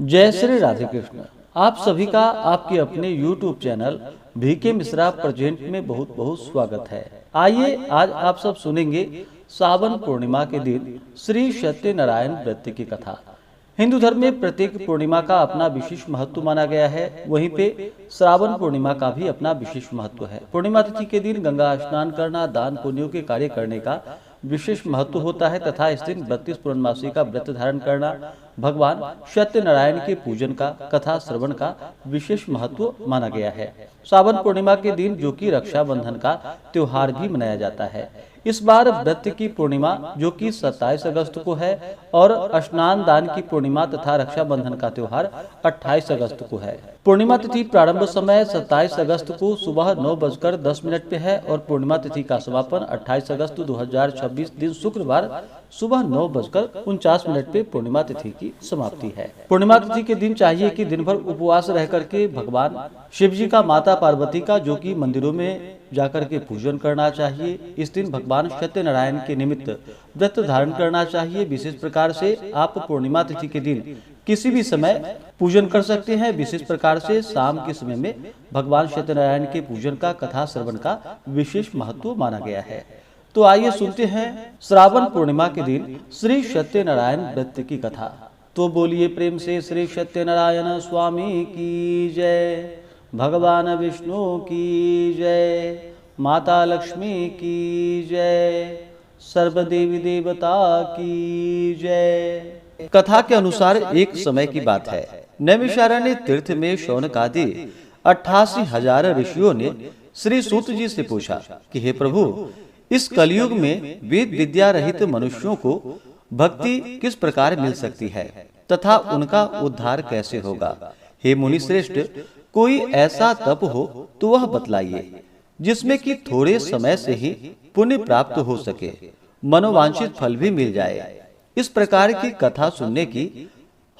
जय श्री राधे कृष्ण। आप सभी का आपके अपने YouTube channel VK Mishra present में बहुत बहुत स्वागत है। आइए आज आप सब सुनेंगे सावन पूर्णिमा के दिन श्री सत्यनारायण व्रत की कथा। हिंदू धर्म में प्रत्येक पूर्णिमा का अपना विशेष महत्व माना गया है। वहीं पे श्रावण पूर्णिमा का भी अपना विशेष महत्व है। पूर्णिमा तिथि के दिन गंगा स्नान करना, दान पुण्यों के कार्य करने का विशेष महत्व होता है तथा इस दिन 32 पूर्णमासी का व्रत धारण करना, भगवान सत्यनारायण के पूजन का, कथा श्रवण का विशेष महत्व माना गया है। सावन पूर्णिमा के दिन जो कि रक्षाबंधन का त्योहार भी मनाया जाता है। इस बार व्रत की पूर्णिमा जो कि 27 अगस्त को है और स्नान दान की पूर्णिमा तथा रक्षाबंधन का त्योहार 28 अगस्त को है। पूर्णिमा तिथि प्रारंभ समय 27 अगस्त को सुबह 9:10 पे है और पूर्णिमा तिथि का समापन 28 अगस्त 2026 दिन शुक्रवार सुबह 9:49 पे पूर्णिमा तिथि की समाप्ति है। पूर्णिमा तिथि के दिन चाहिए कि दिन भर उपवास रह करके भगवान शिव जी का, माता पार्वती का जो कि मंदिरों में जाकर के पूजन करना चाहिए। इस दिन भगवान सत्यनारायण के निमित्त व्रत धारण करना चाहिए। विशेष प्रकार से आप पूर्णिमा तिथि के दिन किसी भी समय पूजन कर सकते हैं। विशेष प्रकार से शाम के समय में भगवान सत्यनारायण के पूजन का, कथा श्रवण का विशेष महत्व माना गया है। तो आइए सुनते हैं श्रावण पूर्णिमा के दिन श्री सत्यनारायण व्रत की कथा। तो बोलिए प्रेम से श्री सत्यनारायण स्वामी की जय, भगवान विष्णु की जय, माता लक्ष्मी की जय, सर्व देवी देवता की जय। कथा के अनुसार एक समय की बात है। नैमिषारण्य तीर्थ में शौनक आदि 88,000 ऋषियों ने श्री सूत जी से पूछा कि हे प्रभु, इस कलयुग में वेद विद्या रहित मनुष्यों को भक्ति किस प्रकार मिल सकती है तथा उनका उद्धार कैसे होगा। हे मुनि श्रेष्ठ, कोई ऐसा तप हो तो वह बतलाइए जिसमें कि थोड़े समय से ही पुण्य प्राप्त हो सके, मनोवांछित फल भी मिल जाए। इस प्रकार की कथा सुनने की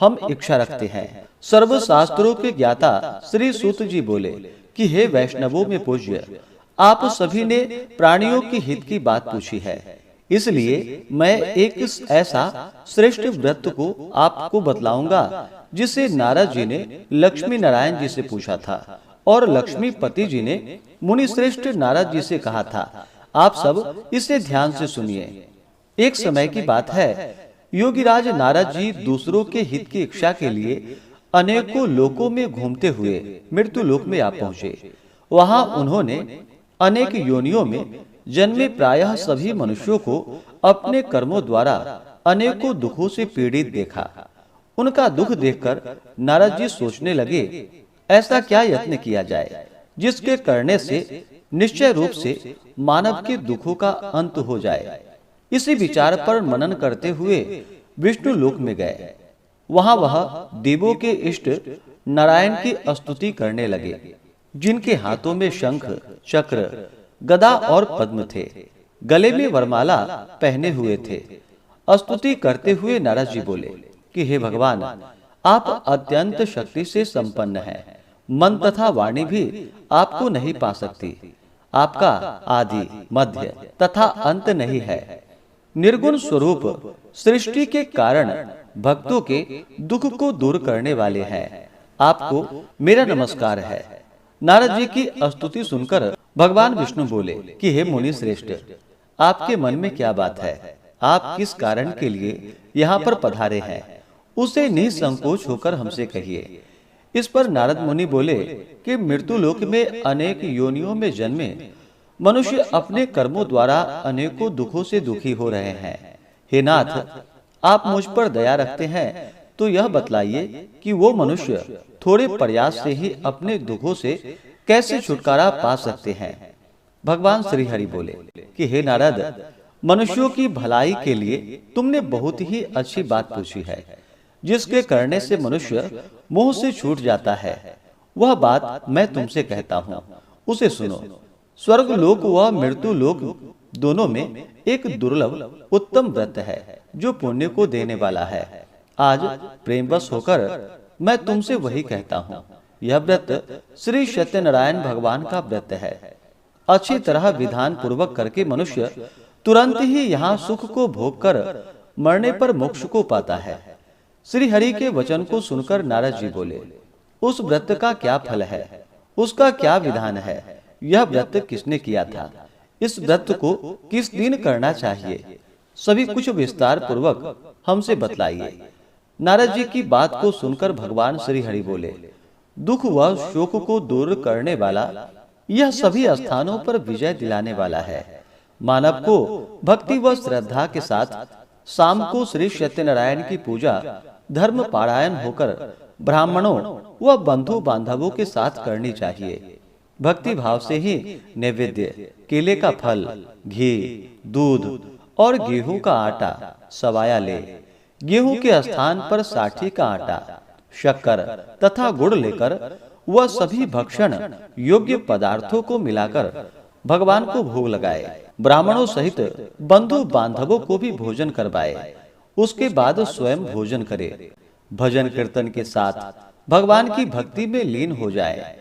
हम इच्छा रखते हैं। सर्व शास्त्रों के ज्ञाता श्री सूत जी बोले कि हे वैष्णवों में पूज्य, आप सभी ने प्राणियों की हित की बात पूछी है, इसलिए मैं एक ऐसा श्रेष्ठ व्रत को आपको बतलाऊंगा जिसे नारद जी ने लक्ष्मी नारायण जी से पूछा था और लक्ष्मीपति जी ने मुनि श्रेष्ठ नारद जी से कहा था। आप सब इसे ध्यान से सुनिए। एक समय की बात है, योगीराज नारद जी दूसरों के हित की इच्छा के लिए अनेकों लोकों में घूमते हुए मृत्यु लोक में आ पहुंचे। वहां उन्होंने अनेक योनियों में जन्मे प्रायः सभी मनुष्यों को अपने कर्मों द्वारा अनेकों दुखों से पीड़ित देखा। उनका दुख देखकर नारद जी सोचने लगे, ऐसा क्या यत्न किया जाए जिसके करने से निश्चय रूप से मानव के दुखों का अंत हो जाए। इसी विचार पर मनन करते हुए विष्णु लोक में गए। वहां वह देवों के इष्ट नारायण की स्तुति करने लगे, जिनके हाथों में शंख, चक्र, गदा और पद्म थे, गले में वरमाला पहने हुए थे। स्तुति करते हुए नारद जी बोले कि हे भगवान, आप अत्यंत शक्ति से संपन्न हैं। मन तथा वाणी भी आपको नहीं पा सकती। आपका आदि, मध्य तथा अंत नहीं है। निर्गुण स्वरूप सृष्टि के कारण भक्तों के दुख को दूर करने वाले हैं। आपको मेरा नमस्कार है। नारद जी की स्तुति सुनकर भगवान विष्णु बोले कि हे मुनि श्रेष्ठ, आपके मन में क्या बात है? आप किस कारण के लिए यहाँ पर पधारे हैं, उसे निसंकोच होकर हमसे कहिए। इस पर नारद मुनि बोले कि मृत्यु लोक में अनेक योनियों में जन्मे मनुष्य अपने कर्मों द्वारा अनेकों दुखों से दुखी हो रहे हैं। हे नाथ, आप मुझ पर दया रखते हैं तो यह बतलाइए कि वो मनुष्य थोड़े प्रयास से ही अपने दुखों से कैसे छुटकारा पा सकते हैं। भगवान श्री हरि बोले कि हे नारद, मनुष्यों की भलाई के लिए तुमने बहुत ही अच्छी बात पूछी है। जिसके करने से मनुष्य मोह से छूट जाता है, वह बात मैं तुमसे कहता हूँ, उसे सुनो। स्वर्ग लोक व मृत्यु लोक दोनों में एक दुर्लभ उत्तम व्रत है जो पुण्य को देने वाला है। आज प्रेमवश होकर मैं तुमसे वही कहता हूँ। यह व्रत श्री सत्यनारायण भगवान का व्रत है। अच्छी तरह विधान पूर्वक करके मनुष्य तुरंत ही यहाँ सुख को भोग कर मरने पर मोक्ष को पाता है। श्री हरि के वचन को सुनकर नारद जी बोले, उस व्रत का क्या फल है, उसका क्या विधान है, यह व्रत किसने किया था, इस व्रत को किस दिन करना चाहिए, सभी कुछ विस्तार पूर्वक हमसे बतलाइए। नारद जी की बात को सुनकर भगवान श्री हरि बोले, दुख व शोक को दूर करने वाला, यह सभी स्थानों पर विजय दिलाने वाला है। मानव को भक्ति व श्रद्धा के साथ शाम को श्री सत्यनारायण की पूजा धर्म पारायण होकर ब्राह्मणों व बंधु बांधवों के साथ करनी चाहिए। भक्ति भाव से ही नैवेद्य, केले का फल, घी, दूध और गेहूं का आटा सवाया ले। गेहूं के स्थान पर साठी का आटा, शक्कर तथा गुड़ लेकर वह सभी भक्षण योग्य पदार्थों को मिलाकर भगवान को भोग लगाए। ब्राह्मणों सहित बंधु बांधवों को भी भोजन करवाए। उसके बाद स्वयं भोजन करे। भजन कीर्तन के साथ भगवान की भक्ति में लीन हो जाए।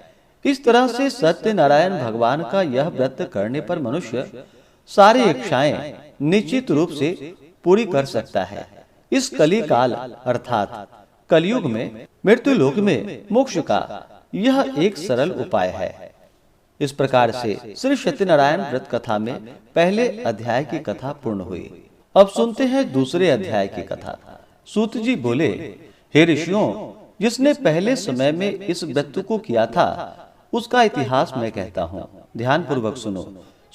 इस तरह से सत्यनारायण भगवान का यह व्रत करने पर मनुष्य सारी इच्छाएं निश्चित रूप से पूरी कर सकता है। इस कली काल अर्थात कलयुग में मृत्यु लोक में मोक्ष का यह एक सरल उपाय है। इस प्रकार से श्री सत्यनारायण व्रत कथा में पहले अध्याय की कथा पूर्ण हुई। अब सुनते हैं दूसरे अध्याय की कथा। सूत जी बोले, हे ऋषियों, जिसने पहले समय में इस व्रत को किया था उसका इतिहास मैं कहता हूँ, ध्यान पूर्वक सुनो।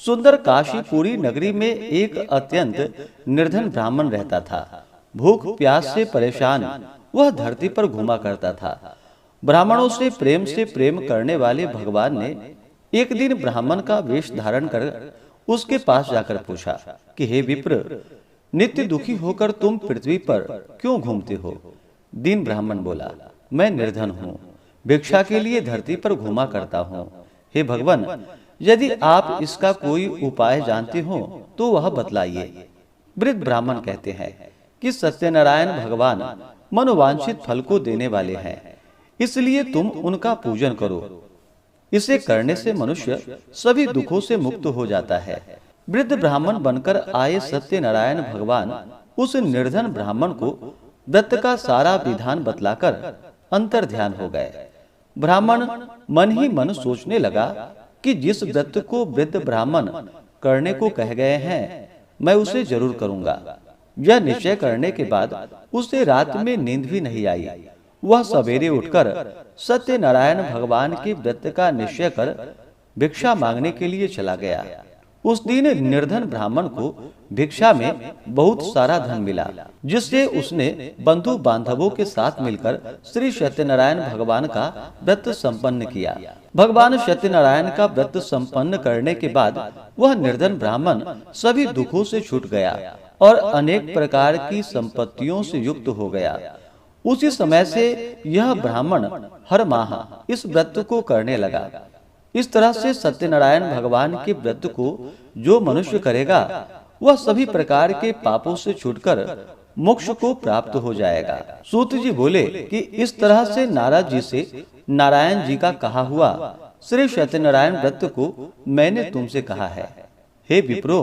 सुंदर काशीपुरी नगरी में एक अत्यंत निर्धन ब्राह्मण रहता था। भूख प्यास से परेशान वह धरती पर घूमा करता था। ब्राह्मणों से प्रेम करने वाले भगवान ने एक दिन ब्राह्मण का वेश धारण कर उसके पास जाकर पूछा कि हे विप्र, नित्य दुखी होकर तुम पृथ्वी पर क्यों घूमते हो? दीन ब्राह्मण बोला, मैं निर्धन हूँ, भिक्षा के लिए धरती पर घूमा करता हूँ। हे भगवान, यदि आप इसका कोई उपाय जानते हो तो वह बतलाइए। वृद्ध ब्राह्मण कहते हैं कि सत्यनारायण भगवान मनोवांछित फल को देने वाले हैं, इसलिए तुम उनका पूजन करो। इसे करने से मनुष्य सभी दुखों से मुक्त हो जाता है। वृद्ध ब्राह्मण बनकर आए सत्यनारायण भगवान उस निर्धन ब्राह्मण को व्रत का सारा विधान बतलाकर अंतर ध्यान हो गए। ब्राह्मण मन ही मन सोचने लगा कि जिस व्रत को वृद्ध ब्राह्मण करने को कह गए हैं मैं उसे जरूर करूंगा। यह निश्चय करने के बाद उसे रात में नींद भी नहीं आई। वह सवेरे उठकर सत्यनारायण भगवान के व्रत का निश्चय कर भिक्षा मांगने के लिए चला गया। उस दिन निर्धन ब्राह्मण को भिक्षा में बहुत सारा धन मिला, जिससे उसने बंधु बांधवों के साथ मिलकर श्री सत्यनारायण भगवान का व्रत संपन्न किया। भगवान सत्यनारायण का व्रत संपन्न करने के बाद वह निर्धन ब्राह्मण सभी दुखों से छूट गया और अनेक प्रकार की संपत्तियों से युक्त हो गया। उसी समय से यह ब्राह्मण हर माह इस व्रत को करने लगा। इस तरह से सत्यनारायण भगवान के व्रत को जो मनुष्य करेगा वह सभी प्रकार के पापों से छूटकर मोक्ष को प्राप्त हो जाएगा। सूत जी बोले कि इस तरह से नारद जी से नारायण जी का कहा हुआ श्री सत्यनारायण व्रत को मैंने तुमसे कहा है। हे विप्रो,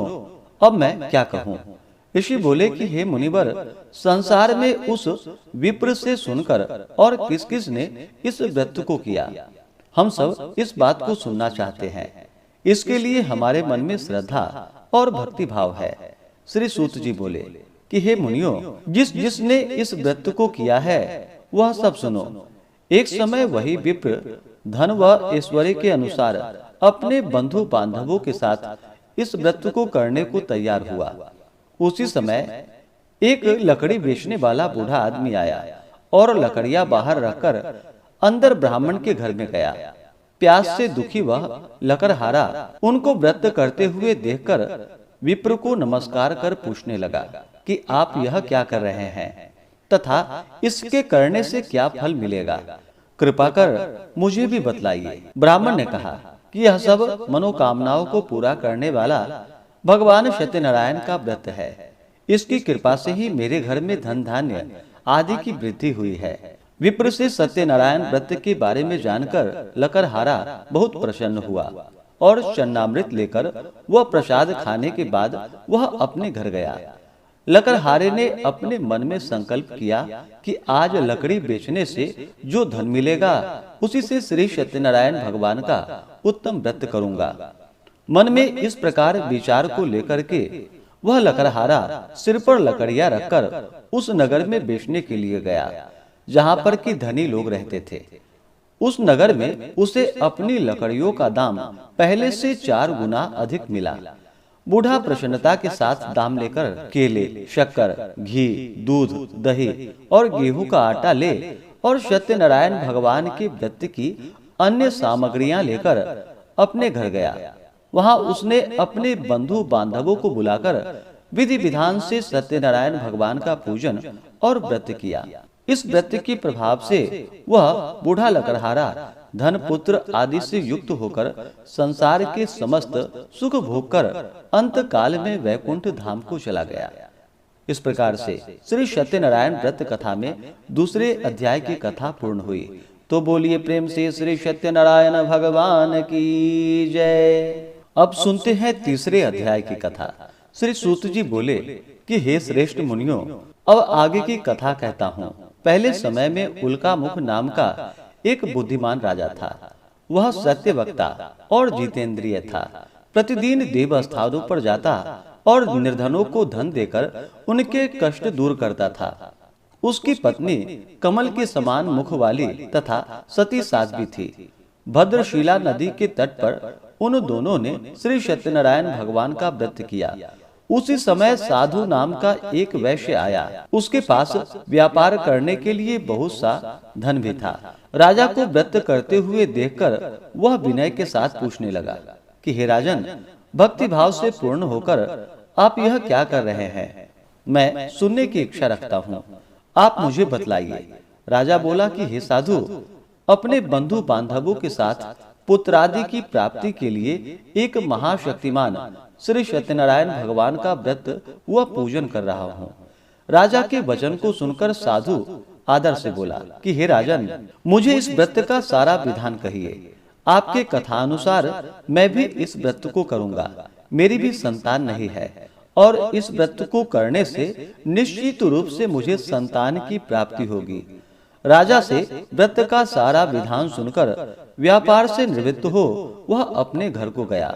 अब मैं क्या कहूँ? ऋषि बोले कि हे मुनिवर, संसार में उस विप्र से सुनकर और किस किस ने इस व्रत को किया, हम सब इस बात को सुनना चाहते हैं। इसके लिए हमारे मन में श्रद्धा और भक्ति भाव है। श्री सूत जी बोले कि हे मुनियों, जिसने इस व्रत को किया है वह सब सुनो। एक समय वही विप्र धन व ऐश्वर्य के अनुसार अपने बंधु बांधवों के साथ इस व्रत को करने को तैयार हुआ। उसी समय एक लकड़ी बेचने वाला बूढ़ा आदमी आया और लकड़ियां बाहर रखकर अंदर ब्राह्मण के घर में गया। प्यास से दुखी वह लकड़हारा उनको व्रत करते हुए देखकर विप्र को नमस्कार कर पूछने लगा कि आप यह क्या कर रहे हैं तथा इसके करने से क्या फल मिलेगा, कृपा कर मुझे भी बतलाइए। ब्राह्मण ने कहा कि यह सब मनोकामनाओं को पूरा करने वाला भगवान सत्यनारायण का व्रत है। इसकी कृपा से ही मेरे घर में धन धान्य आदि की वृद्धि हुई है। विप्र से सत्यनारायण व्रत के बारे में जानकर लकड़हारा बहुत प्रसन्न हुआ और चन्नामृत लेकर वह प्रसाद खाने के बाद वह अपने घर गया। लकड़हारे ने अपने मन में संकल्प किया कि आज लकड़ी बेचने से जो धन मिलेगा उसी से श्री सत्यनारायण भगवान का उत्तम व्रत करूंगा। मन में इस प्रकार विचार को लेकर के वह लकड़हारा सिर पर लकड़ियां रखकर उस नगर में बेचने के लिए गया जहां पर कि धनी लोग रहते थे। उस नगर में उसे अपनी लकड़ियों का दाम पहले से 4 गुना अधिक मिला। बूढ़ा प्रसन्नता के साथ दाम लेकर केले, शक्कर, घी, दूध, दही और गेहूं का आटा ले और सत्यनारायण भगवान के व्रत की अन्य सामग्रियां लेकर अपने घर गया। वहां उसने अपने बंधु बांधवों को बुलाकर विधि विधान से सत्यनारायण भगवान का पूजन और व्रत किया। इस व्रत के प्रभाव से वह बूढ़ा लकड़हारा धन, पुत्र आदि से युक्त होकर संसार के समस्त सुख भोग कर अंत काल में वैकुंठ धाम को चला गया। इस प्रकार से श्री सत्यनारायण व्रत कथा में दूसरे अध्याय की कथा पूर्ण हुई। तो बोलिए प्रेम से श्री सत्यनारायण भगवान की जय। अब सुनते हैं तीसरे अध्याय की कथा। श्री सूत जी बोले कि हे श्रेष्ठ मुनियों, अब आगे की कथा कहता हूँ। पहले समय में उल्कामुख नाम का एक बुद्धिमान राजा था। वह सत्य वक्ता और जितेंद्रिय था। प्रतिदिन देव स्थानों पर जाता और निर्धनों को धन देकर उनके कष्ट दूर करता था। उसकी पत्नी कमल के समान मुख वाली तथा सती साध्वी थी। भद्रशिला नदी के तट पर उन दोनों ने श्री सत्यनारायण भगवान का व्रत किया। उसी समय साधु नाम का एक वैश्य आया। उसके पास व्यापार करने के लिए बहुत सा धन भी था। राजा को व्रत करते हुए देखकर वह विनय के साथ पूछने लगा कि हे राजन, भक्ति भाव से पूर्ण होकर आप यह क्या कर रहे हैं? मैं सुनने की इच्छा रखता हूँ, आप मुझे बतलाइए। राजा बोला कि हे साधु, अपने बंधु बांधवों के साथ पुत्रादि की प्राप्ति के लिए एक महाशक्तिमान श्री सत्यनारायण भगवान का व्रत व पूजन कर रहा हूँ। राजा के वचन को सुनकर साधु आदर से बोला कि हे राजन, मुझे इस व्रत का सारा विधान कहिए। आपके कथानुसार मैं भी इस व्रत को करूंगा। मेरी भी संतान नहीं है और इस व्रत को करने से निश्चित रूप से मुझे संतान की प्राप्ति होगी। राजा से व्रत का सारा विधान सुनकर व्यापार से निवृत्त हो वह अपने घर को गया।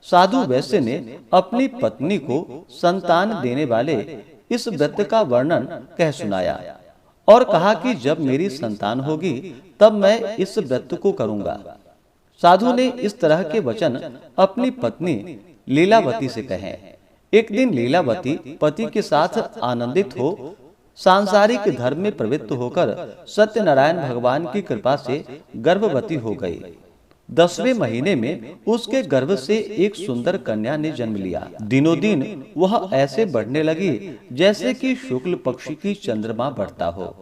साधु वैश्य ने अपनी पत्नी को संतान देने वाले इस व्रत का वर्णन कह सुनाया और कहा कि जब मेरी संतान होगी तब मैं इस व्रत को करूंगा। साधु ने इस तरह के वचन अपनी पत्नी लीलावती से कहे। एक दिन लीलावती पति के साथ आनंदित हो सांसारिक धर्म में प्रवृत्त होकर सत्यनारायण भगवान की कृपा से गर्भवती हो गई। 10वें महीने में उसके गर्भ से एक सुंदर कन्या ने जन्म लिया। दिनों दिन वह ऐसे बढ़ने लगी जैसे कि शुक्ल पक्ष की चंद्रमा बढ़ता हो।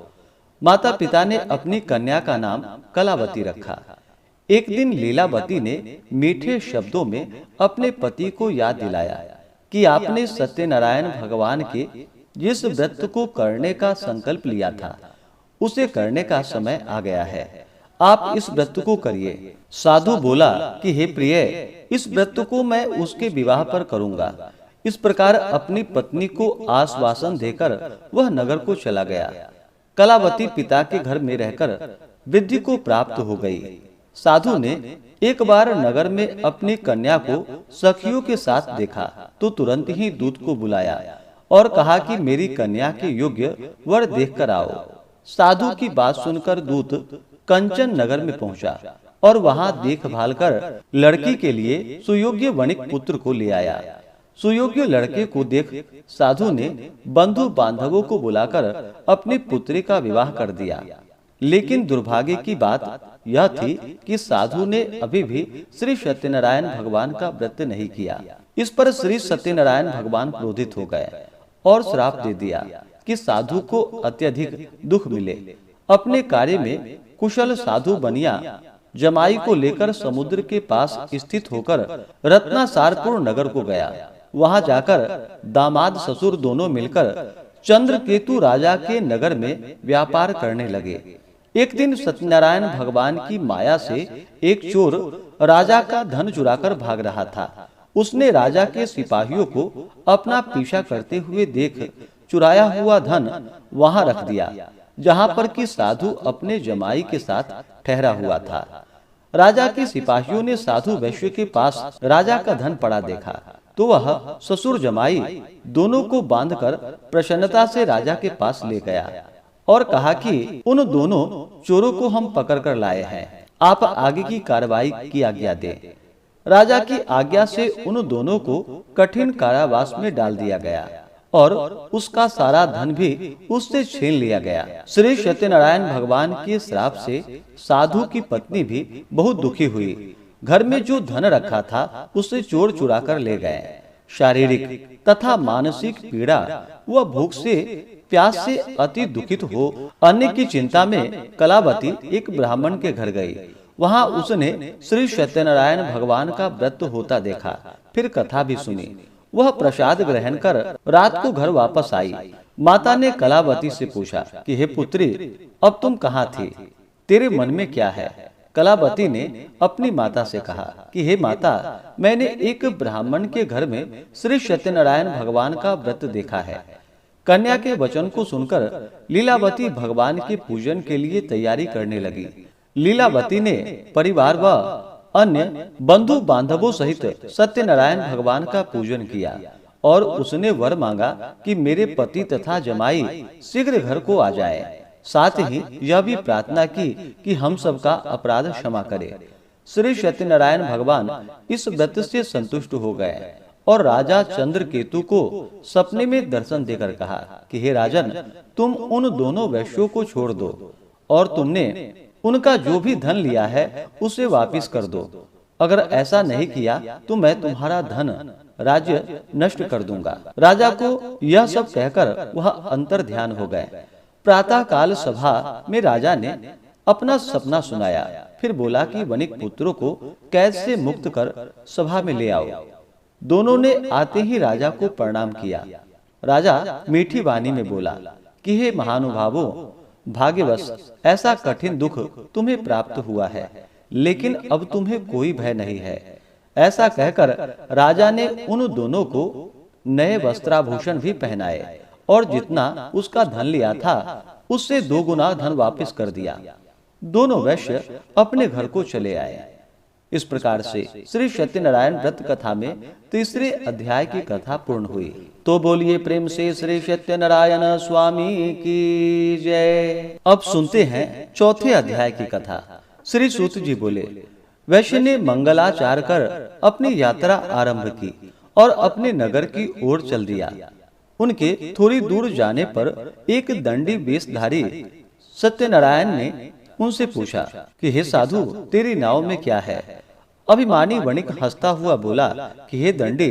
माता पिता ने अपनी कन्या का नाम कलावती रखा। एक दिन लीलावती ने मीठे शब्दों में अपने पति को याद दिलाया कि आपने सत्यनारायण भगवान के जिस व्रत को करने का संकल्प लिया था उसे करने का समय आ गया है। आप इस व्रत को करिए। साधु बोला कि हे प्रिय, इस व्रत को मैं उसके विवाह पर करूंगा। इस प्रकार अपनी पत्नी को आश्वासन देकर वह नगर को चला गया। कलावती पिता के घर में रहकर वृद्धि को प्राप्त हो गई। साधु ने एक बार नगर में अपनी कन्या को सखियों के साथ देखा तो तुरंत ही दूत को बुलाया और कहा कि मेरी कन्या के योग्य वर देखकर आओ। साधु की बात सुनकर दूत कंचन नगर में पहुंचा और वहां देखभाल कर लड़की के लिए सुयोग्य वणिक पुत्र को ले आया। सुयोग्य लड़के को देख साधु ने बंधु बांधवों को बुलाकर अपनी पुत्री का विवाह कर दिया। लेकिन दुर्भाग्य की बात यह थी कि साधु ने अभी भी श्री सत्यनारायण भगवान का व्रत नहीं किया। इस पर श्री सत्यनारायण भगवान क्रोधित हो गए और श्राप दे दिया कि साधु को अत्यधिक दुख मिले। अपने कार्य में कुशल साधु बनिया जमाई को लेकर समुद्र के पास स्थित होकर रत्नासारपुर नगर को गया। वहां जाकर दामाद ससुर दोनों मिलकर चंद्रकेतु राजा के नगर में व्यापार करने लगे। एक दिन सत्यनारायण भगवान की माया से एक चोर राजा का धन चुराकर भाग रहा था उसने राजा के सिपाहियों को अपना पीछा करते हुए देख चुराया हुआ धन वहां रख दिया, जहां पर कि साधु अपने जमाई के साथ ठहरा हुआ था। राजा के सिपाहियों ने साधु वैश्य के पास राजा का धन पड़ा देखा तो वह ससुर जमाई दोनों को बांधकर प्रसन्नता से राजा के पास ले गया और कहा कि उन दोनों चोरों को हम पकड़ कर लाए हैं, आप आगे की कार्रवाई की आज्ञा दें। राजा की आज्ञा से उन दोनों को कठिन कारावास में डाल दिया गया और उसका सारा धन भी उससे छीन लिया गया। श्री सत्यनारायण भगवान के श्राप से साधु की पत्नी भी बहुत दुखी हुई। घर में जो धन रखा था उसे चोर चुरा कर ले गए। शारीरिक तथा मानसिक पीड़ा व भूख से प्यास से अति दुखित हो अन्न की चिंता में कलावती एक ब्राह्मण के घर गई। वहां उसने श्री सत्यनारायण भगवान का व्रत होता देखा, फिर कथा भी सुनी। वह प्रसाद ग्रहण कर रात को घर वापस आई। माता ने कलावती से पूछा कि हे पुत्री, अब तुम कहाँ थी, तेरे मन में क्या है? कलावती ने अपनी माता से कहा कि हे माता, मैंने एक ब्राह्मण के घर में श्री सत्यनारायण भगवान का व्रत देखा है। कन्या के वचन को सुनकर लीलावती भगवान के पूजन के लिए तैयारी करने लगी। लीलावती ने परिवार व अन्य बंधु बांधवों सहित सत्यनारायण भगवान का पूजन किया और उसने वर मांगा कि मेरे पति तथा जमाई शीघ्र घर को आ जाए। साथ ही यह भी प्रार्थना की कि हम सबका अपराध क्षमा करे। श्री सत्यनारायण भगवान इस व्रत से संतुष्ट हो गए और राजा चंद्रकेतु को सपने में दर्शन देकर कहा कि हे राजन, तुम उन दोनों वैश्यों को छोड़ दो और तुमने उनका जो भी धन लिया है उसे वापस कर दो। अगर ऐसा नहीं किया तो मैं तुम्हारा धन राज्य नष्ट कर दूंगा। राजा को यह सब कहकर वह अंतर ध्यान हो गए। प्रातः काल सभा में राजा ने अपना सपना सुनाया, फिर बोला कि वणिक पुत्रों को कैद से मुक्त कर सभा में ले आओ। दोनों ने आते ही राजा को प्रणाम किया। राजा मीठी वाणी में बोला कि हे महानुभावों, भाग्यवश ऐसा कठिन दुख तुम्हें प्राप्त हुआ है, लेकिन अब तुम्हें कोई भय नहीं है। ऐसा कहकर राजा ने उन दोनों को नए वस्त्राभूषण भी पहनाए और जितना उसका धन लिया था उससे 2 गुना धन वापस कर दिया। दोनों वैश्य अपने घर को चले आए। इस प्रकार से श्री सत्यनारायण व्रत कथा में तीसरे अध्याय की कथा पूर्ण हुई। तो बोलिए प्रेम से श्री सत्यनारायण स्वामी की जय। अब सुनते हैं चौथे अध्याय की कथा। श्री सूत जी बोले, वैश्य ने मंगलाचार कर अपनी यात्रा आरंभ की और अपने नगर की ओर चल दिया। उनके थोड़ी दूर जाने पर एक दंडी वेशधारी सत्यनारायण ने उनसे पूछा कि हे साधु, तेरी नाव में क्या है? अभिमानी वणिक हंसता हुआ बोला कि हे दंडी,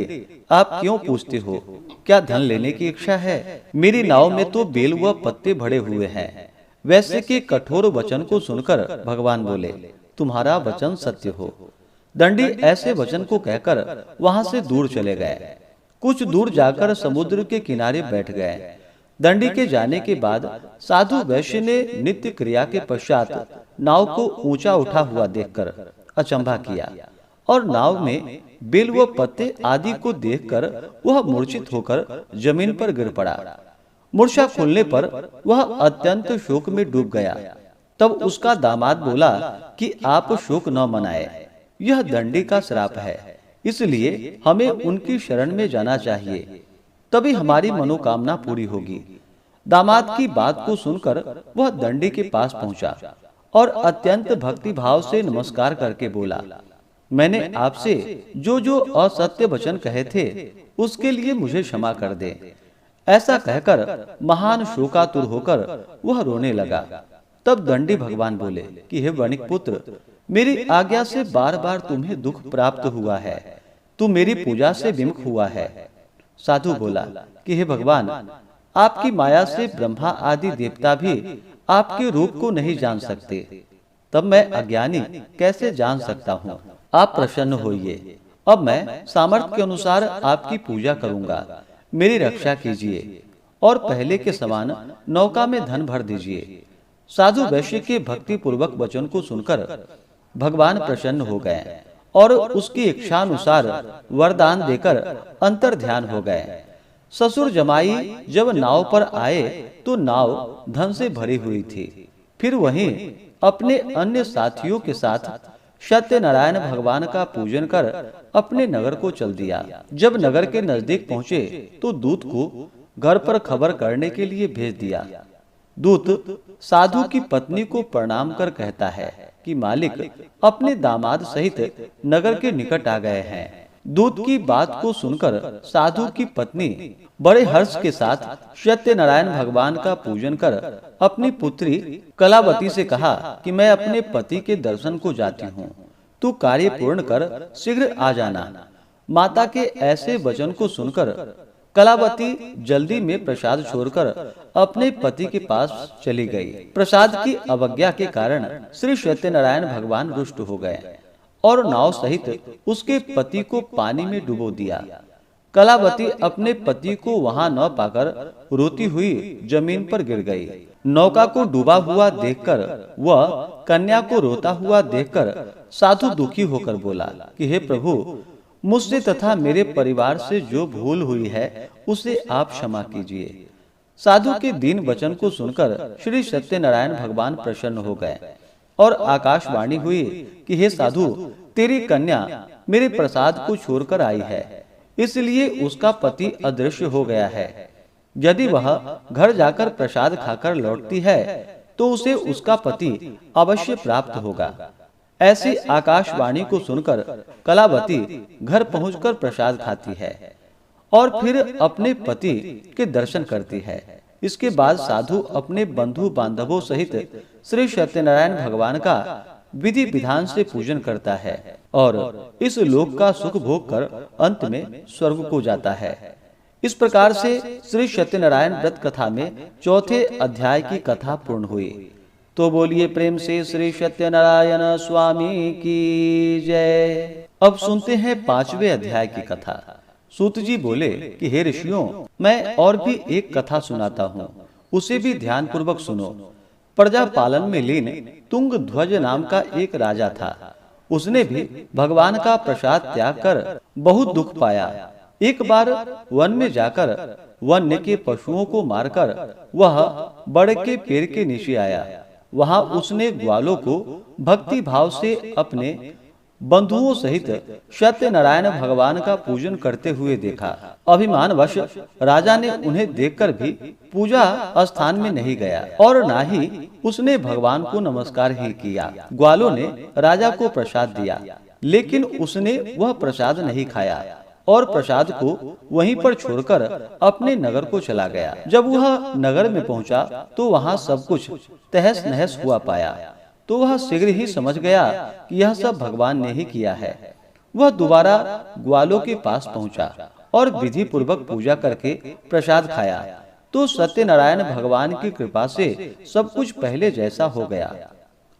आप क्यों पूछते हो? क्या धन लेने की इच्छा है? मेरी नाव में तो बेल व पत्ते भरे हुए हैं। वैसे के कठोर वचन को सुनकर भगवान बोले, तुम्हारा वचन सत्य हो। दंडी ऐसे वचन को कहकर वहां से दूर चले गए। कुछ दूर जाकर समुद्र के किनारे बैठ गए। दंडी के जाने के बाद साधु वैश्य ने नित्य क्रिया के पश्चात नाव को ऊंचा उठा हुआ देखकर अचंभा किया और नाव में बेल व पत्ते आदि को देखकर वह मूर्छित होकर जमीन पर गिर पड़ा। मूर्छा खुलने पर वह अत्यंत शोक में डूब गया। तब उसका दामाद बोला कि आप शोक न मनाए, यह दंडी का श्राप है, इसलिए हमें उनकी शरण में जाना चाहिए, तभी हमारी मनोकामना पूरी होगी। दामाद की बात को सुनकर वह दंडी के पास पहुंचा और अत्यंत भक्ति भाव से नमस्कार करके बोला, मैंने आपसे जो जो असत्य वचन कहे थे उसके लिए मुझे क्षमा कर दे। ऐसा कहकर महान शोकातुर होकर वह रोने लगा। तब दंडी भगवान बोले कि हे वणिक पुत्र, मेरी आज्ञा से बार बार तुम्हें दुख प्राप्त हुआ है, तू मेरी पूजा से विमुख हुआ है। साधु बोला कि हे भगवान, आपकी माया से ब्रह्मा आदि देवता भी आपके रूप को नहीं जान सकते, तब मैं अज्ञानी कैसे जान सकता हूँ? आप प्रसन्न होइए। अब मैं सामर्थ्य के अनुसार आपकी पूजा करूंगा, मेरी रक्षा कीजिए और पहले के समान नौका में धन भर दीजिए। साधु वैश्य के भक्ति पूर्वक वचन को सुनकर भगवान प्रसन्न हो गए और उसकी इच्छानुसार वरदान देकर अंतर ध्यान हो गए। ससुर जमाई जब नाव पर आए तो नाव धन से भरी हुई थी। फिर वहीं अपने अन्य साथियों के साथ सत्यनारायण भगवान का पूजन कर अपने नगर को चल दिया। जब नगर के नजदीक पहुँचे तो दूत को घर पर खबर करने के लिए भेज दिया। दूत साधु की पत्नी को प्रणाम कर कहता है कि मालिक अपने दामाद सहित नगर के निकट आ गए हैं। दूत की बात को सुनकर साधु की पत्नी बड़े हर्ष के साथ सत्यनारायण भगवान का पूजन कर अपनी पुत्री कलावती से कहा कि मैं अपने पति के दर्शन को जाती हूँ, तू कार्य पूर्ण कर शीघ्र आ जाना। माता के ऐसे वचन को सुनकर कलावती जल्दी में प्रसाद छोड़कर अपने पति के पास चली गई। प्रसाद की अवज्ञा के कारण श्री सत्यनारायण भगवान रुष्ट हो गए और नाव सहित उसके पति को पानी में डुबो दिया। कलावती अपने पति को वहां न पाकर रोती हुई जमीन पर गिर गई। नौका को डूबा हुआ देखकर वह कन्या को रोता हुआ देखकर साधु दुखी होकर बोला कि हे प्रभु, मुझसे तथा मेरे परिवार से जो भूल हुई है उसे आप क्षमा कीजिए। साधु के दीन वचन को सुनकर श्री सत्यनारायण भगवान प्रसन्न हो गए और आकाशवाणी हुई कि हे साधु, तेरी कन्या मेरे प्रसाद को छोड़कर आई है, इसलिए उसका पति अदृश्य हो गया है। यदि वह घर जाकर प्रसाद खाकर लौटती है तो उसे उसका पति अवश्य प्राप्त होगा। ऐसी आकाशवाणी को सुनकर कलावती घर पहुंचकर प्रसाद खाती है और फिर अपने पति के दर्शन करती है। इसके बाद साधु अपने बंधु बांधवों सहित श्री सत्यनारायण भगवान का विधि विधान से पूजन करता है और इस लोक का सुख भोग कर अंत में स्वर्ग को जाता है। इस प्रकार से श्री सत्यनारायण व्रत कथा में चौथे अध्याय की कथा पूर्ण हुई। तो बोलिए प्रेम से श्री सत्यनारायण स्वामी की जय। अब सुनते हैं 5वें अध्याय की कथा। सूत जी बोले कि हे ऋषियों, मैं और भी एक कथा सुनाता हूँ, उसे भी ध्यान पूर्वक सुनो। प्रजा पालन में लीन तुंग ध्वज नाम का एक राजा था। उसने भी भगवान का प्रसाद त्याग कर बहुत दुख पाया। एक बार वन में जाकर वन्य के पशुओं को मारकर वह बड़े के पेड़ के नीचे आया। वहां उसने ग्वालों को भक्ति भाव से अपने बंधुओं सहित सत्यनारायण भगवान का पूजन करते हुए देखा। अभिमानवश राजा ने उन्हें देखकर भी पूजा स्थान में नहीं गया और ना ही उसने भगवान को नमस्कार ही किया। ग्वालों ने राजा को प्रसाद दिया, लेकिन उसने वह प्रसाद नहीं खाया और प्रसाद को वहीं पर छोड़कर अपने नगर को चला गया। जब वह नगर में पहुंचा तो वहां सब कुछ तहस नहस हुआ पाया, तो वह शीघ्र ही समझ गया कि यह सब भगवान ने ही किया है। वह दोबारा ग्वालों के पास पहुंचा और विधि पूर्वक पूजा करके प्रसाद खाया तो सत्यनारायण भगवान की कृपा से सब कुछ पहले जैसा हो गया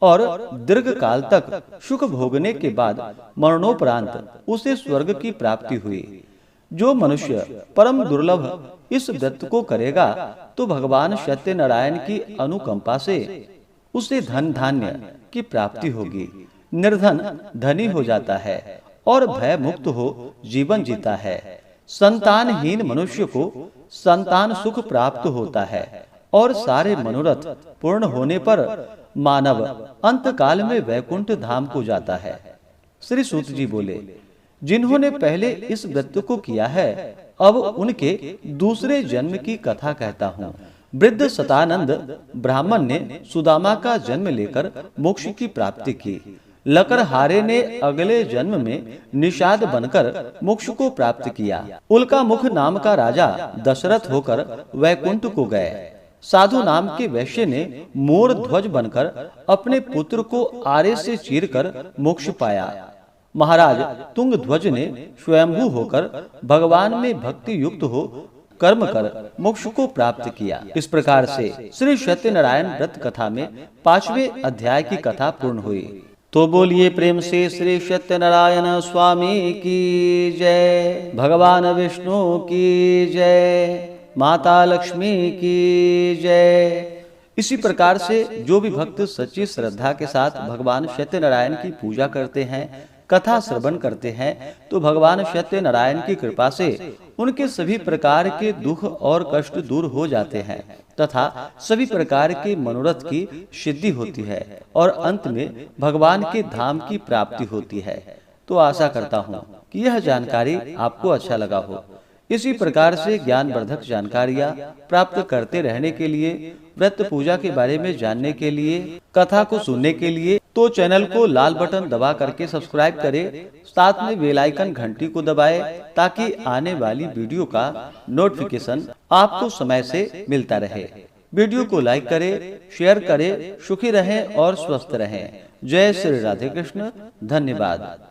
और दीर्घ काल तक सुख भोगने के बाद मरणोपरांत उसे स्वर्ग की प्राप्ति हुई। जो मनुष्य परम दुर्लभ इस व्रत को करेगा तो भगवान सत्यनारायण की अनुकंपा से उसे धन धान्य की प्राप्ति होगी, निर्धन धनी हो जाता है और भय मुक्त हो जीवन जीता है। संतानहीन मनुष्य को संतान सुख प्राप्त होता है और सारे मनोरथ पूर्ण होने पर मानव अंत काल में वैकुंठ धाम को जाता है। श्री सूत जी बोले, जिन्होंने पहले इस व्रत को किया है अब उनके दूसरे जन्म की कथा कहता हूँ। वृद्ध सतानंद ब्राह्मण ने सुदामा का जन्म लेकर मोक्ष की प्राप्ति की। लकड़हारे ने अगले जन्म में निषाद बनकर मोक्ष को प्राप्त किया। उल्का मुख नाम का राजा दशरथ होकर वैकुंठ को गए। साधु नाम के वैश्य ने मोर ध्वज बनकर अपने पुत्र को आरे से चीरकर मोक्ष पाया। महाराज तुंग ध्वज ने स्वयंभू होकर भगवान में भक्ति युक्त हो कर्म कर मोक्ष को प्राप्त किया। इस प्रकार से श्री सत्यनारायण व्रत कथा में 5वें अध्याय की कथा पूर्ण हुई। तो बोलिए प्रेम से श्री सत्यनारायण स्वामी की जय, भगवान विष्णु की जय, माता लक्ष्मी की जय। इसी प्रकार से जो भी भक्त सच्ची श्रद्धा के साथ भगवान सत्यनारायण की पूजा करते हैं, कथा श्रवण करते हैं तो भगवान सत्यनारायण की कृपा से उनके सभी प्रकार के दुख और कष्ट दूर हो जाते हैं तथा सभी प्रकार के मनोरथ की सिद्धि होती है और अंत में भगवान के धाम की प्राप्ति होती है। तो आशा करता हूँ कि यह जानकारी आपको अच्छा लगा हो। इसी प्रकार से ज्ञानवर्धक जानकारियाँ प्राप्त करते रहने के लिए, व्रत पूजा के बारे में जानने के लिए, कथा को सुनने के लिए तो चैनल को लाल बटन दबा करके सब्सक्राइब करें, साथ में बेल आइकन घंटी को दबाएं ताकि आने वाली वीडियो का नोटिफिकेशन आपको समय से मिलता रहे। वीडियो को लाइक करें, शेयर करें। सुखी रहें और स्वस्थ रहें। जय श्री राधे कृष्ण। धन्यवाद।